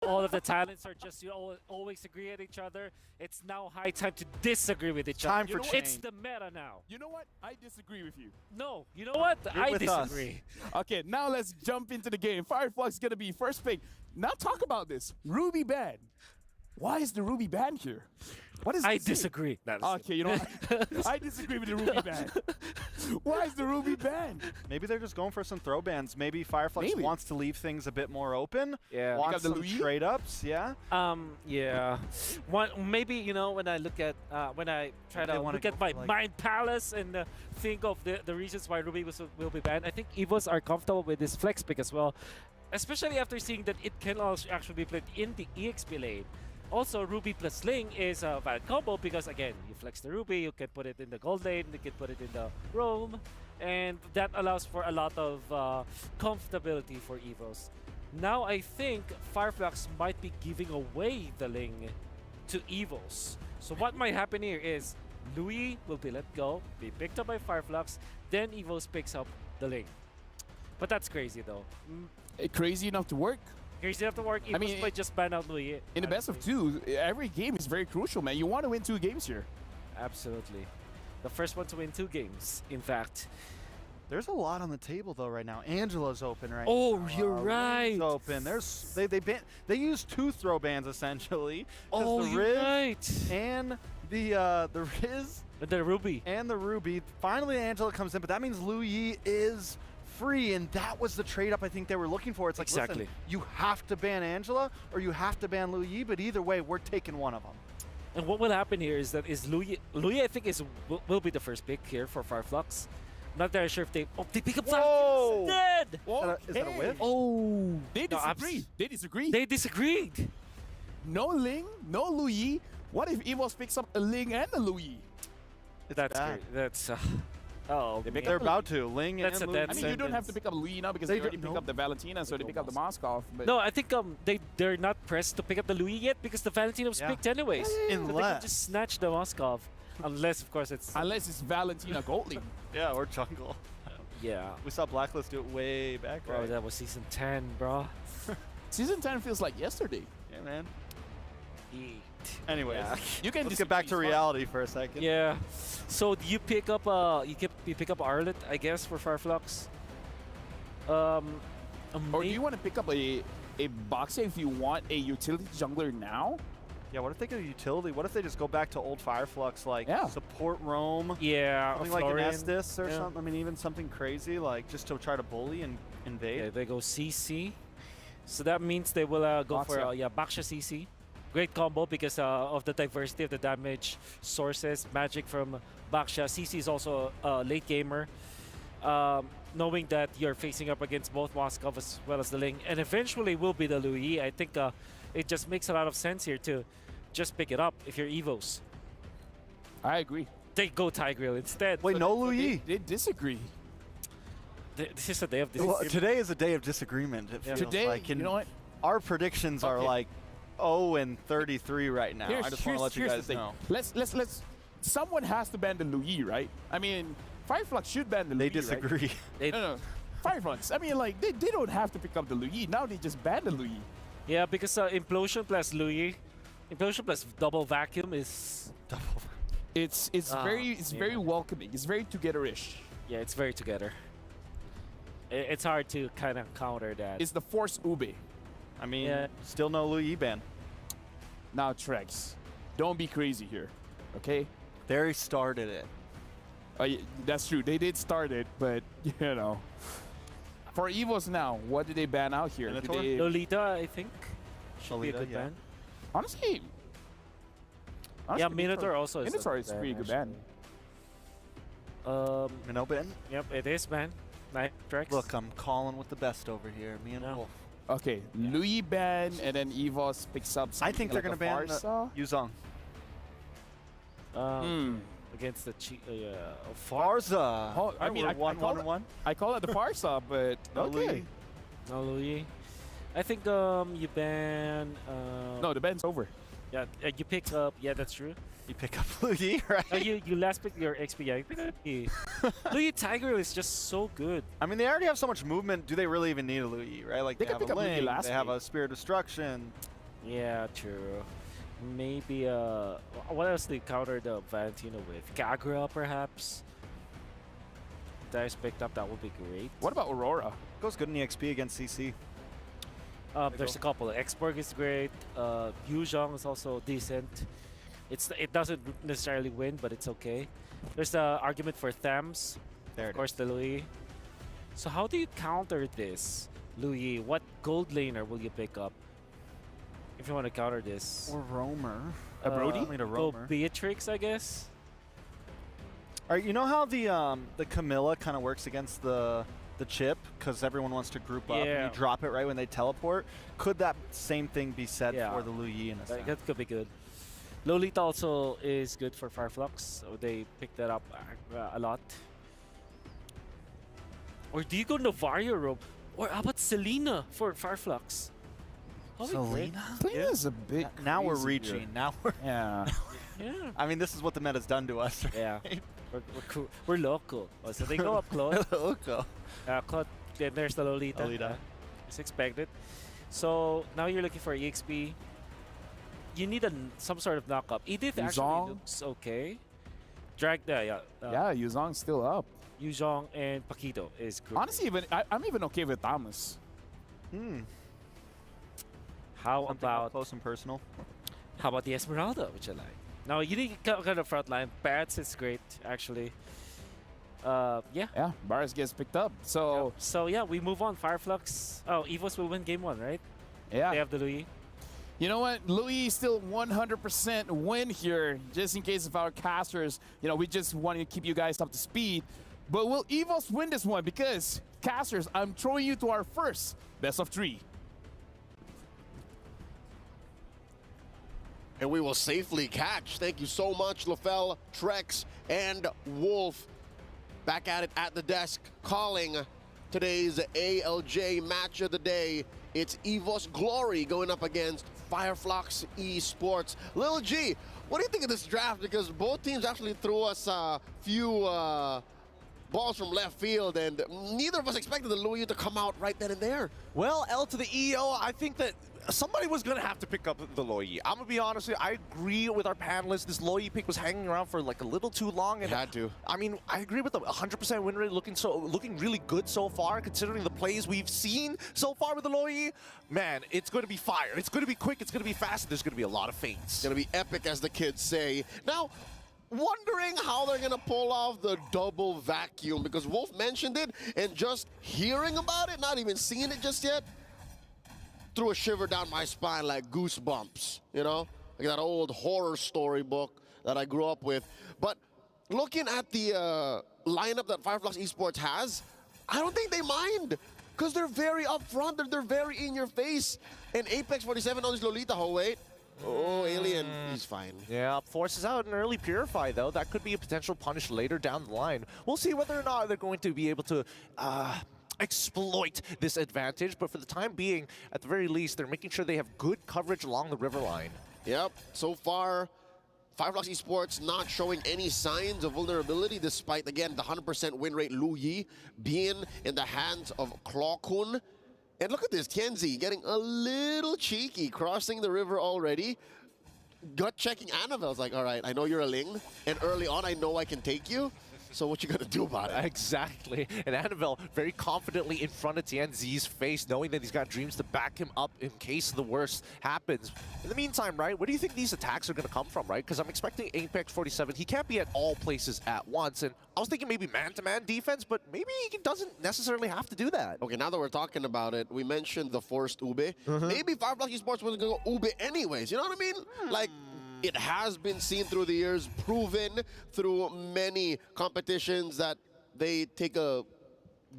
all of the talents are just always agree at each other. It's now high time to disagree with each Time other. for It's change. the meta now. You know what? I disagree with you. No, you know what? I with us. disagree. Okay, now let's jump into the game. Fireflux is going to be first pick. Now talk about this. Ruby ban. Why is the Ruby ban here? What is I this here? disagree. Okay, you know what? I disagree with the Ruby ban. Why is the Ruby ban? Maybe they're just going for some throw bans. Maybe Fireflux Maybe. wants to leave things a bit more open. Yeah. Wants the some Louis? trade ups. Yeah. Yeah. Maybe, you know, when I look at when I try They to wanna look at go my for, like- mind palace and think of the reasons why Ruby will be banned, I think EVOS are comfortable with this flex pick as well, especially after seeing that it can also actually be played in the EXP lane. Also, Ruby plus Ling is a valid combo because, again, you flex the Ruby, you can put it in the gold lane, you can put it in the roam, and that allows for a lot of comfortability for EVOS. Now, I think Fireflux might be giving away the Ling to EVOS. So what might happen here is Louis will be let go, be picked up by Fireflux, then EVOS picks up the Ling. But that's crazy, though. Crazy enough to work. Crazy enough to work. EVOS mean, might just ban out Louis. In the best of two, every game is very crucial, man. You want to win 2 games here. Absolutely. The first one to win 2 games, in fact. There's a lot on the table though right now. Angela's open right Oh, now. you're right. Ring's open. They use 2 throw bans essentially. 'Cause Oh, the you're Riz right. and the Riz The Ruby. and the Ruby. Finally, Angela comes in, but that means Louis is free, and that was the trade-up I think they were looking for. It's like, Exactly. listen, you have to ban Angela or you have to ban Louis, but either way, we're taking one of them. And what will happen here is that Louis I think will be the first pick here for Fireflux. Not very sure if they pick up Whoa! Valkyrie instead. Is that a whiff? Oh, They No, disagree. They disagree. they disagreed. No Ling, no Louis. What if EVOS picks up a Ling and a Louis? That's bad. great. That's oh, They pick They're up about to. Ling That's and a Louis. dead I mean, you don't have to sentence. pick up Louis now because They they already don't- picked up the Valentina, so they pick up the Moskov. But no, I think they're not pressed to pick up the Louis yet because the Valentina was Yeah. picked anyways. So they can Unless- just snatch the Moskov, unless of course it's unless it's Valentina Gold Ling. Yeah, or Jungle. yeah. We saw Blacklist do it way back, Bro, right? that was season 10, bro. Season 10 feels like yesterday. Yeah, man. Eat. Anyways, Yeah. You can let's get back to disagree. reality for a second. Yeah. So do you pick up you pick up Arlet, I guess, for Fireflux? Or do you want to pick up a Boxer if you want a utility jungler now? Yeah, what if they get a utility? What if they just go back to old Fireflux, like Yeah. support roam? Yeah, Something like Florian. an Estus or Yeah. something. I mean, even something crazy, like just to try to bully and invade. Yeah, they go CC. So that means they will go for Baxia. Baxia CC. Great combo because of the diversity of the damage sources. Magic from Baxia. CC is also a late gamer. Knowing that you're facing up against both Moskov as well as the Ling, and eventually will be the Louis, I think it just makes a lot of sense here to just pick it up if you're EVOS. I agree. They go Tigreal instead. Wait, no Louis? They disagree. This is a day of Well, disagreement. today is a day of disagreement. It feels Today, like. you know what? Our predictions are Okay. like 0-33 right now. I just want to let you here's guys the thing. know. Let's. Someone has to ban the Louis, right? I mean, Fireflux should ban the They Louis. Right? disagree. No. Fireflux. I mean, like they don't have to pick up the Louis. Now they just ban the Louis. Yeah, because Implosion plus Louis, Implosion plus double vacuum is It's very welcoming. It's very together-ish. yeah, it's very together. It's hard to kind of counter that. It's the Force Ube. I mean, Yeah. still no Louis ban. Now, Trex, don't be crazy here, okay? They started it. That's true. They did start it, but you know, for EVOS now, what did they ban out here? Did Minotaur? they- Lolita, I think, should be a Lolita, good yeah. ban. honestly, Yeah, Minotaur also is. Minotaur is a pretty good ban. actually. No ban? Yep, it is man. Night Trex. Look, I'm calling with the best over here. Me and Yeah. Wolf. Okay, Louis ban, and then EVOS picks up. I think they're going going to to ban Yuzong. against the Farza. Oh, I mean, I call it- 1-1-1. I call it the Farsa, but No okay. Louis. No Louis. I think you ban. No, the ban's over. Yeah, you pick up. Yeah, that's true. You pick up Louis, right? You last pick your XP. Yeah, you pick up Louis. Louis Tiger is just so good. I mean, they already have so much movement. Do they really even need a Louis, right? Like They they, can have pick a up Louis Ling, last they have game. a Spirit of Destruction. Yeah, true. Maybe, what else do you counter the Valentino with? Kagura, perhaps? Dice picked up, that would be great. What about Aurora? Goes good in EXP against CC. There's a couple. Exborg is great. Yuzhong is also decent. It doesn't necessarily win, but it's okay. There's the argument for Thames. There of course, the Louis. So how do you counter this, Louis? What gold laner will you pick up if you want to counter this? Or Roamer. A Brody? I mean, a Go Roamer. Beatrix, I guess. All right, you know how the Camilla kind of works against the chip because everyone wants to group up and Yeah. you drop it right when they teleport? Could that same thing be said Yeah. for the Lu Yi in a sense? That could be good. Lolita also is good for Fireflux, so they pick that up a lot. Or do you go Novario Robe? Or how about Selena for Fireflux? Selena? Selena's a bit Now we're crazy here. reaching. Now we're. Yeah. Yeah. I mean, this is what the meta's done to us. Yeah. We're cool. We're local. Oh, so they go up close. Okay. Claude, then there's the Lolita. Lolita. It's expected. So now you're looking for EXP. You need some sort of knockup. Edith actually Yuzhong? looks okay. Drag there, yeah. Yeah, Yuzhong's still up. Yuzhong and Paquito is great. Honestly, I'm even okay with Thomas. How Something more about close and personal? the Esmeralda, which I like? Now you need kind of front line. Bats is great actually. Yeah. Yeah, Barris gets picked up. So, So yeah, we move on. Fireflux. Oh, EVOS will win game 1, right? yeah. They have the Louis. You know what? Louis still 100% win here, just in case of our casters. You know, we just want to keep you guys up to speed. But will EVOS win this one? Because, casters, I'm throwing you to our first best of 3. And we will safely catch. Thank you so much, LaFell, Trex, and Wolf. Back at it at the desk, calling today's ALJ match of the day. It's EVOS Glory going up against Fireflux ESports. Lil G, what do you think of this draft? Because both teams actually threw us a few balls from left field, and neither of us expected the Louis to come out right then and there. Well, L to the EO, I think that somebody was going to have to pick up the Loyi. I'm going to be honest with you, I agree with our panelists. This Loyi pick was hanging around for like a little too long. And Had to. I mean, I agree with the 100% win rate looking really good so far, considering the plays we've seen so far with the Loyi. Man, it's going to be fire. It's going to be quick. It's going to be fast. And there's going to be a lot of feints. It's going to be epic, as the kids say. Now, wondering how they're going to pull off the double vacuum, because Wolf mentioned it, and just hearing about it, not even seeing it just yet, threw a shiver down my spine like goosebumps, you know? Like that old horror storybook that I grew up with. But looking at the lineup that Fireflux Esports has, I don't think they mind, because they're very upfront, they're very in your face. And Apex 47 on this Lolita, oh wait. Oh, Alien, he's fine. Yeah, forces out an early Purify, though. That could be a potential punish later down the line. We'll see whether or not they're going to be able to exploit this advantage, but for the time being, at the very least, they're making sure they have good coverage along the river line. Yep, so far, Fireflux Esports not showing any signs of vulnerability, despite, again, the 100% win rate Lu Yi being in the hands of Claw-kun. And look at this, Tianzi getting a little cheeky, crossing the river already. Gut-checking Annabelle's like, all right, I know you're a Ling, and early on I know I can take you. So what you gonna do about it? Exactly. And Annabelle very confidently in front of Tianzi's face, knowing that he's got dreams to back him up in case the worst happens. In the meantime, right, where do you think these attacks are going to come from, right? Because I'm expecting Apex 47. He can't be at all places at once. And I was thinking maybe man-to-man defense, but maybe he doesn't necessarily have to do that. Okay, now that we're talking about it, we mentioned the forced Ube. Maybe Fireflux Esports wasn't gonna go Ube anyways, you know what I mean? Like, it has been seen through the years, proven through many competitions that they take a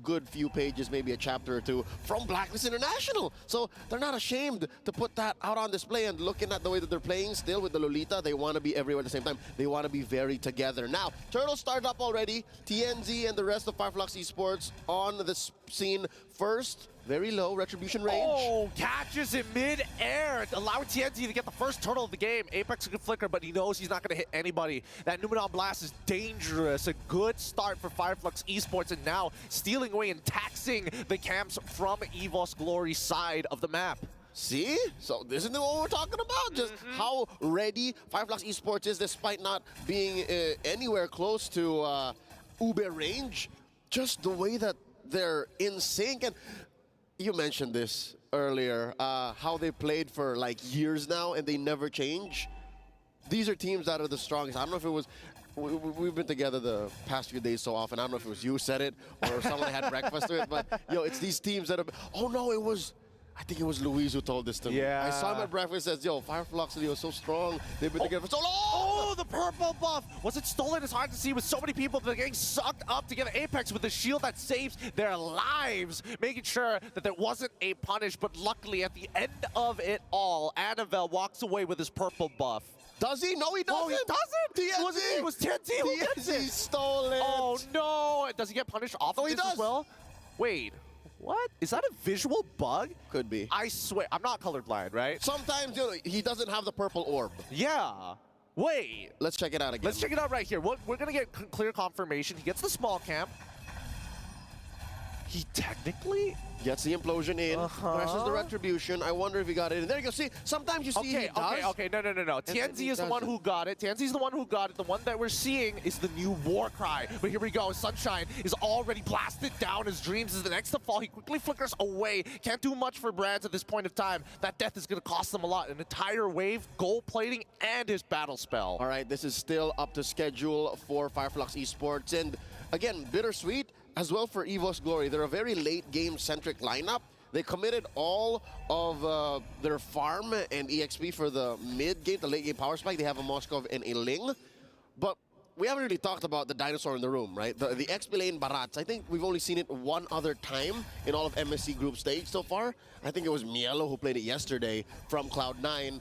good few pages, maybe a chapter or two, from Blacklist International. So they're not ashamed to put that out on display, and looking at the way that they're playing still with the Lolita, they want to be everywhere at the same time. They want to be very together. Now, Turtles started up already. TNZ and the rest of Fireflux Esports on the scene first. Very low retribution range. Oh, catches in mid-air, allowing TNT to get the first turtle of the game. Apex can flicker, but he knows he's not going to hit anybody. That Numenon Blast is dangerous. A good start for Fireflux Esports, and now stealing away and taxing the camps from EVOS Glory's side of the map. See? So this is what we're talking about. Just how ready Fireflux Esports is despite not being anywhere close to Ube range. Just the way that they're in sync. And you mentioned this earlier, how they played for like years now and they never change. These are teams that are the strongest. I don't know if it was, we've been together the past few days so often. I don't know if it was you said it or someone had breakfast with it, but yo, it's these teams that have, oh no, it was, I think it was Luis who told this to me. Yeah. I saw him at breakfast and says, yo, Fireflux are so strong. They've been together for so long. Oh, the purple buff! Was it stolen? It's hard to see with so many people that are getting sucked up to get Apex with the shield that saves their lives, making sure that there wasn't a punish. But luckily, at the end of it all, Annabelle walks away with his purple buff. Does he? No, he doesn't. Oh, he doesn't? TNZ. It was TNZ who gets it. TNZ stole it. Oh, no! Does he get punished off of he this as does. well? Wait, what? Is that a visual bug? Could be. I swear, I'm not colorblind, right? Sometimes he doesn't have the purple orb. Yeah. Wait. Let's check it out again. Let's check it out right here. We're going to get clear confirmation. He gets the small camp. He technically... Gets the implosion in, presses the retribution. I wonder if he got it in. There you go. See, sometimes you see he does. Okay. No. TNZ is the one who got it. TNZ is the one who got it. The one that we're seeing is the new war cry. But here we go. Sunshine is already blasted down. His dreams is the next to fall. He quickly flickers away. Can't do much for Brands at this point of time. That death is going to cost them a lot. An entire wave, gold plating, and his battle spell. All right, this is still up to schedule for Fireflux Esports. And again, bittersweet as well for EVOS Glory. They're a very late game-centric lineup. They committed all of their farm and EXP for the mid-game, the late-game power spike. They have a Moskov and a Ling. But we haven't really talked about the dinosaur in the room, right? The XP lane Barats. I think we've only seen it one other time in all of MSC group stage so far. I think it was Mielo who played it yesterday from Cloud9.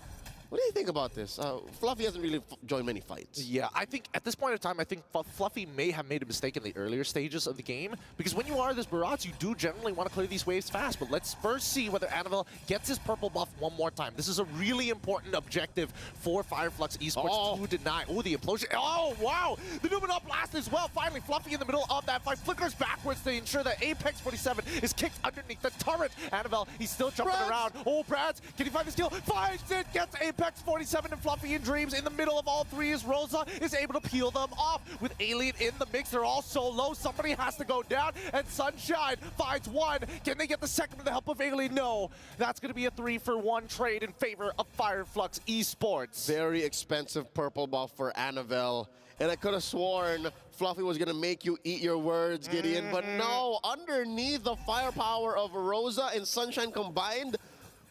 What do you think about this? Fluffy hasn't really joined many fights. Yeah, I think at this point in time, I think Fluffy may have made a mistake in the earlier stages of the game, because when you are this Barats, you do generally want to clear these waves fast. But let's first see whether Annabelle gets his purple buff one more time. This is a really important objective for Fireflux Esports to deny. Oh, the implosion. Oh, wow! The Numenor blast as well. Finally, Fluffy in the middle of that fight flickers backwards to ensure that Apex 47 is kicked underneath the turret. Annabelle, he's still jumping around. Oh, Brads, can he find the steal? Finds it, gets Apex 47 and Fluffy in Dreams. In the middle of all three is Rosa, is able to peel them off. With Alien in the mix, they're all so low. Somebody has to go down, and Sunshine finds one. Can they get the second with the help of Alien? No. That's going to be a 3-for-1 trade in favor of Fireflux Esports. Very expensive purple buff for Annabelle. And I could have sworn Fluffy was going to make you eat your words, Gideon. But no, underneath the firepower of Rosa and Sunshine combined,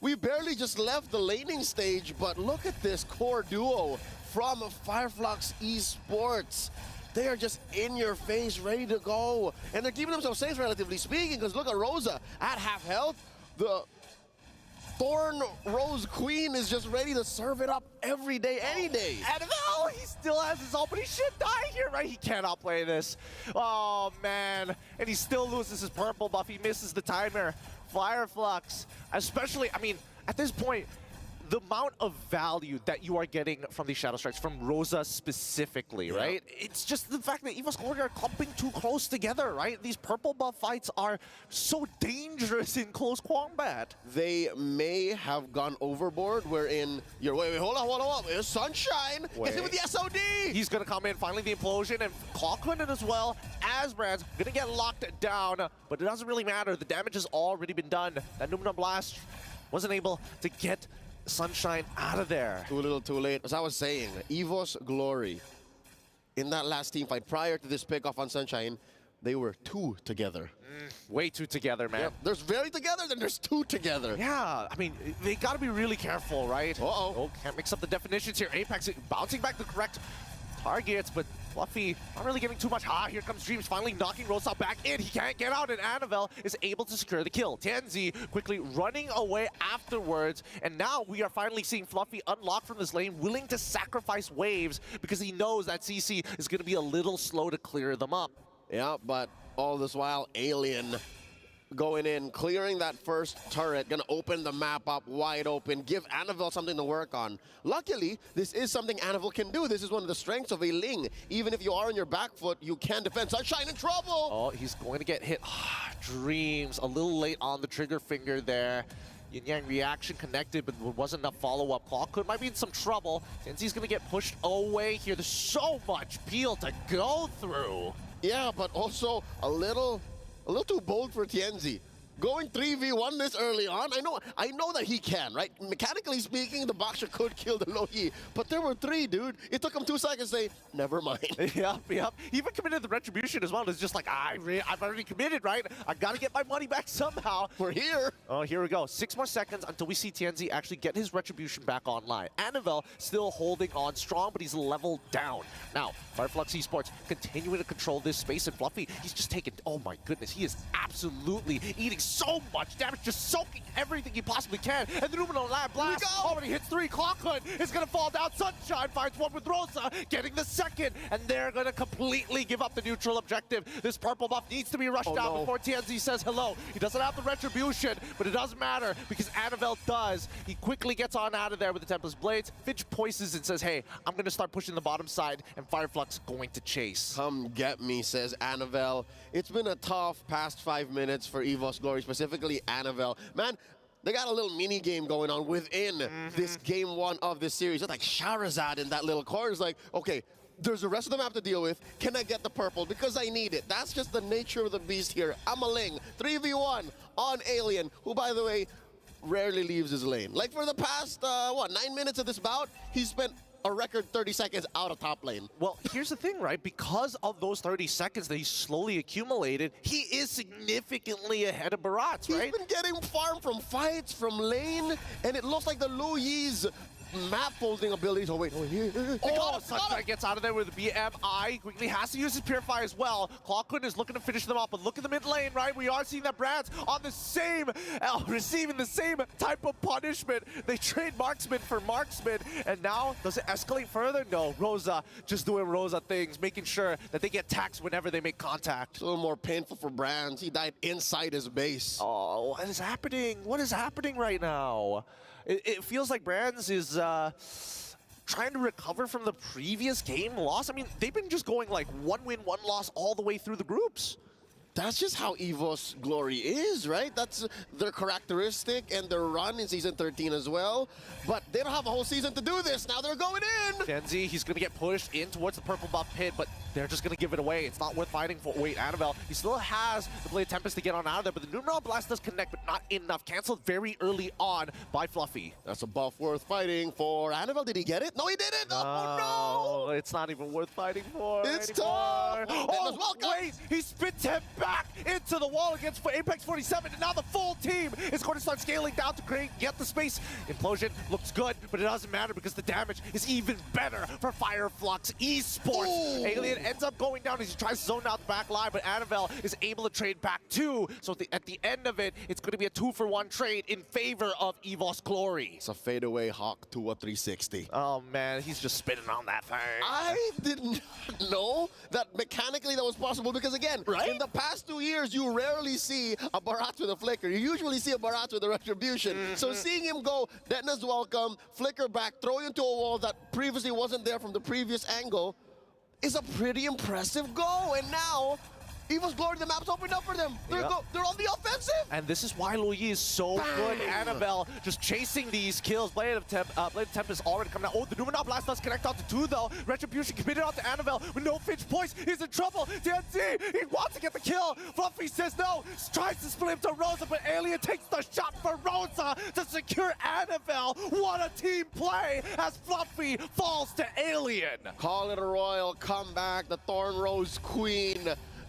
we barely just left the laning stage, but look at this core duo from Fireflux Esports. They are just in your face, ready to go. And they're keeping themselves safe, relatively speaking, because look at Rosa at half health. The Thorn Rose Queen is just ready to serve it up every day, any day. Annabelle, he still has his ult, but he should die here, right? He cannot play this. Oh, man. And he still loses his purple buff. He misses the timer. Fireflux, especially, I mean, at this point, the amount of value that you are getting from these Shadow Strikes, from Rosa specifically, right? It's just the fact that EVOS Glory are clumping too close together, right? These purple buff fights are so dangerous in close combat. They may have gone overboard wherein you're, wait, hold on. It's Sunshine. Gets hit with the SOD. He's going to come in, finally the implosion, and Clockman as well as Brands going to get locked down, but it doesn't really matter. The damage has already been done. That Numenor Blast wasn't able to get Sunshine out of there. Too little, too late. As I was saying, EVOS Glory, in that last team fight prior to this pickoff on Sunshine, they were two together. Way two together, man. Yep. There's very together, then there's two together. Yeah, I mean, they got to be really careful, right? Oh, can't mix up the definitions here. Apex bouncing back the correct targets, but Fluffy not really getting too much. Here comes Dreams, finally knocking Rosa back in. He can't get out, and Annabelle is able to secure the kill. TNZ quickly running away afterwards, and now we are finally seeing Fluffy unlock from this lane, willing to sacrifice waves because he knows that CC is going to be a little slow to clear them up. Yeah, but all this while, Alien going in, clearing that first turret, gonna open the map up wide open, give Annabelle something to work on. Luckily, this is something Annabelle can do. This is one of the strengths of a Ling. Even if you are on your back foot, you can defend. Sunshine in trouble! Oh, he's going to get hit. Dreams, a little late on the trigger finger there. Yin Yang reaction connected, but there wasn't enough follow-up. Clawcould might be in some trouble. Tenzi's gonna get pushed away here. There's so much peel to go through. Yeah, but also a little too bold for Tienzi. Going 3v1 this early on, I know that he can, right? Mechanically speaking, the boxer could kill the Loyi, but there were 3, dude. It took him 2 seconds to say, never mind. Yep. He even committed the retribution as well. It's just like, I've already committed, right? I gotta get my money back somehow. We're here. Oh, here we go. 6 more seconds until we see Tienzi actually get his retribution back online. Anavel still holding on strong, but he's leveled down. Now, Fireflux Esports continuing to control this space, and Fluffy, he's just taking, oh my goodness, he is absolutely eating so much damage, just soaking everything he possibly can. And the Numenor Lab Blast already hits 3. Clockhood is going to fall down. Sunshine finds one with Rosa, getting the second, and they're going to completely give up the neutral objective. This purple buff needs to be rushed down before Tienzi says hello. He doesn't have the retribution, but it doesn't matter because Anavel does. He quickly gets on out of there with the Tempest Blades. Finch poises and says, hey, I'm going to start pushing the bottom side, and Fireflux going to chase. Come get me, says Anavel. It's been a tough past 5 minutes for EVOS Glory, specifically Anavel. Man, they got a little mini game going on within this game 1 of this series. It's like Charizard in that little corner. It's like, okay, there's the rest of the map to deal with. Can I get the purple? Because I need it. That's just the nature of the beast here. Amaling, 3v1 on Alien, who, by the way, rarely leaves his lane. Like for the past, 9 minutes of this bout, he spent a record 30 seconds out of top lane. Well, here's the thing, right? Because of those 30 seconds that he slowly accumulated, he is significantly ahead of Barat, right? He's been getting farm from fights, from lane, and it looks like the Lui's map folding abilities. Oh, wait. Oh, Sunshine gets out of there with the BMI. Quickly has to use his Purify as well. Clawcoon is looking to finish them off, but look at the mid lane, right? We are seeing that Brad's on the same, receiving the same type of punishment. They trade Marksman for Marksman, and now, does it escalate further? No, Rosa just doing Rosa things, making sure that they get taxed whenever they make contact. A little more painful for Brands. He died inside his base. Oh, what is happening? What is happening right now? It feels like Brands is trying to recover from the previous game loss. I mean, they've been just going like 1 win, 1 loss all the way through the groups. That's just how EVOS Glory is, right? That's their characteristic and their run in Season 13 as well. But they don't have a whole season to do this. Now they're going in. Tenzi, he's going to get pushed in towards the purple buff pit, but they're just going to give it away. It's not worth fighting for. Wait, Anavel, he still has the Blade Tempest to get on out of there, but the Numenor Blast does connect, but not enough. Canceled very early on by Fluffy. That's a buff worth fighting for. Anavel, did he get it? No, he didn't. Oh, no. It's not even worth fighting for It's anymore. tough. Oh, wait, he spits him back into the wall against Apex 47, and now the full team is going to start scaling down to get the space. Implosion looks good, but it doesn't matter because the damage is even better for Fireflux Esports. Ooh. Alien ends up going down as he tries to zone out the back line, but Anavel is able to trade back 2. So at the end of it, it's going to be a 2-for-1 trade in favor of EVOS Glory. It's a fadeaway Hawk to a 360. Oh man, he's just spinning on that thing. I didn't know that mechanically that was possible because, again, in the past 2 years, you rarely see a Barat with a flicker. You usually see a Barat with a retribution. So seeing him go, Detna's welcome, flicker back, throw you into a wall that previously wasn't there from the previous angle is a pretty impressive goal. And now, EVOS Glory, the map's opened up for them. They're on the offensive. And this is why Luigi is so good. Anavel just chasing these kills. Blade of Tempest already coming out. Oh, the Numenor Blast does connect onto 2 though. Retribution committed onto Anavel with no Finch points. He's in trouble. TNT, he wants to get the kill. Fluffy says no. Tries to split him to Rosa, but Alien takes the shot for Rosa to secure Anavel. What a team play as Fluffy falls to Alien. Call it a royal comeback. The Thorn Rose Queen.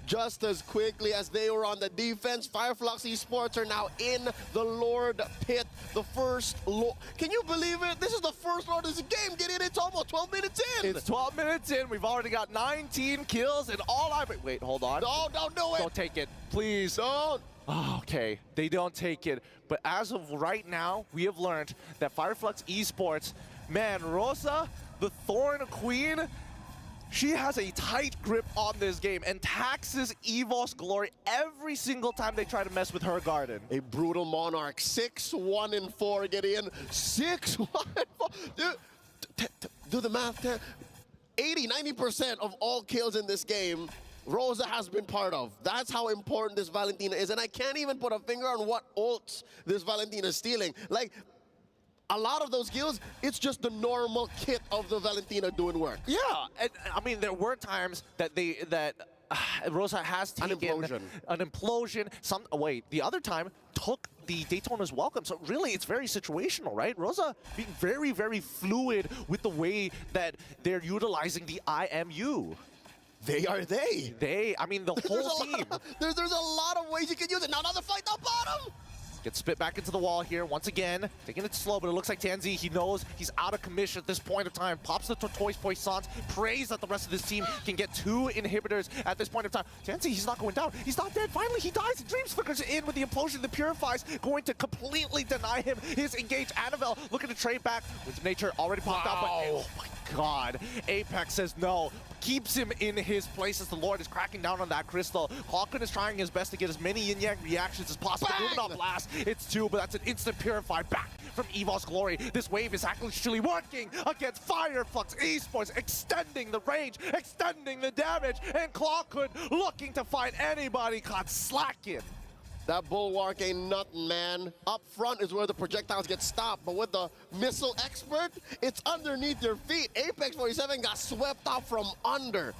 Just as quickly as they were on the defense, Fireflux Esports are now in the Lord Pit. The first Lord. Can you believe it? This is the first Lord of this game. Get in. It's almost 12 minutes in. It's 12 minutes in. We've already got 19 kills and all I... Wait, hold on. No, don't do it. Don't take it. Please. Don't. Oh, okay, they don't take it. But as of right now, we have learned that Fireflux Esports, man, Rosa, the Thorn Queen, she has a tight grip on this game and taxes EVOS Glory every single time they try to mess with her garden. A brutal Monarch, 6-1-4, get in. 6-1-4. Dude, do the math. 80-90% of all kills in this game Rosa has been part of. That's how important this Valentina is. And I can't even put a finger on what ults this Valentina is stealing. Like, a lot of those kills, it's just the normal kit of the Valentina doing work. Yeah, and, I mean, there were times that Rosa has taken an implosion. The other time took the Daytona's welcome. So really, it's very situational, right? Rosa being very, very fluid with the way that they're utilizing the IMU. I mean, the whole team. There's a lot of ways you can use it. Now another fight down bottom. Gets spit back into the wall here once again. Taking it slow, but it looks like TNZ, he knows he's out of commission at this point of time. Pops the Tortoise Poissons, prays that the rest of this team can get 2 inhibitors at this point of time. TNZ, he's not going down. He's not dead. Finally, he dies. Dreams flickers in with the implosion. The Purifies going to completely deny him his engage. Annabelle looking to trade back. Wisdom Nature already popped out, but oh my God. Apex says no. Keeps him in his place as the Lord is cracking down on that crystal. Hawken is trying his best to get as many yin-yang reactions as possible. Moving on blast. It's 2, but that's an instant purify back from EVOS Glory. This wave is actually working against Fireflux Esports, extending the range, extending the damage, and Clawhood looking to find anybody caught slacking. That bulwark ain't nothing, man. Up front is where the projectiles get stopped, but with the missile expert, it's underneath your feet. Apex 47 got swept off from under.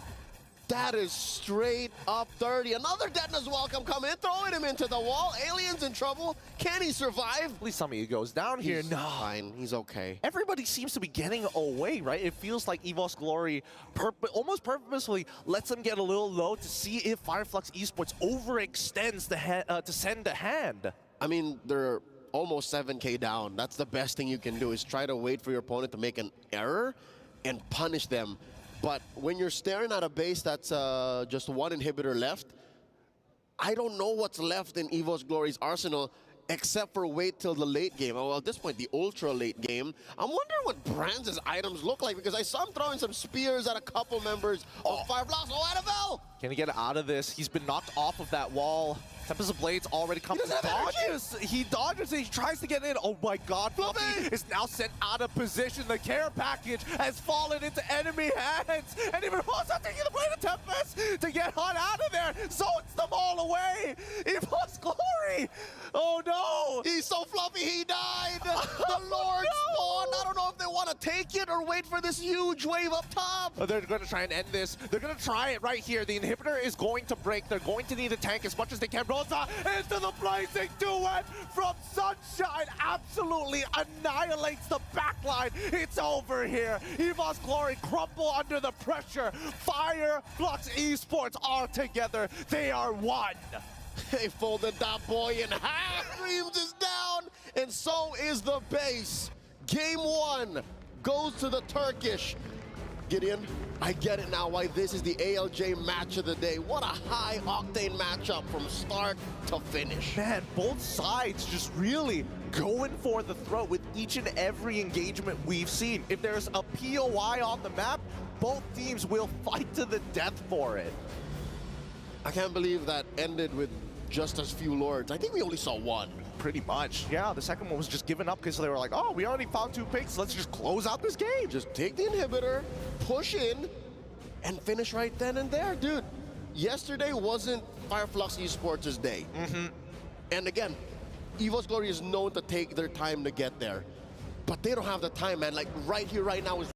That is straight up dirty. Another Detna's welcome coming in, throwing him into the wall. Alien's in trouble. Can he survive? At least some of you goes down here. He's No. fine. He's okay. Everybody seems to be getting away, right? It feels like EVOS Glory almost purposefully lets them get a little low to see if Fireflux Esports overextends to send a hand. I mean, they're almost 7K down. That's the best thing you can do, is try to wait for your opponent to make an error and punish them. But when you're staring at a base that's just 1 inhibitor left, I don't know what's left in EVOS Glory's arsenal except for wait till the late game. Well, at this point, the ultra late game. I'm wondering what Brands' items look like, because I saw him throwing some spears at a couple members of Fireflux. Oh, Annabelle! Can he get out of this? He's been knocked off of that wall. Tempest of Blades already come. He dodges it. He tries to get in. Oh my God, Fluffy is now sent out of position. The care package has fallen into enemy hands. And even Rosa taking the blade of Tempest to get on out of there. Zones them all away. EVOS Glory. Oh no. He's so fluffy, he died. The Lord spawned. I don't know if they want to take it or wait for this huge wave up top. They're going to try and end this. They're going to try it right here. The inhibitor is going to break. They're going to need a tank as much as they can. Rosa into the blazing duet from Sunshine. Absolutely annihilates the backline. It's over here. EVOS Glory crumble under the pressure. Fireflux Esports are together. They are one. They folded that boy in half. Dreams is down, and so is the base. Game 1 goes to the Turkish. Gideon, I get it now why this is the ALJ match of the day. What a high-octane matchup from start to finish. Man, both sides just really going for the throat with each and every engagement we've seen. If there's a POI on the map, both teams will fight to the death for it. I can't believe that ended with just as few Lords. I think we only saw 1. Pretty much. Yeah, the second one was just given up because they were like, oh, we already found 2 picks. Let's just close out this game. Just take the inhibitor, push in, and finish right then and there. Dude, yesterday wasn't Fireflux Esports' day. And again, EVOS Glory is known to take their time to get there. But they don't have the time, man. Like right here, right now is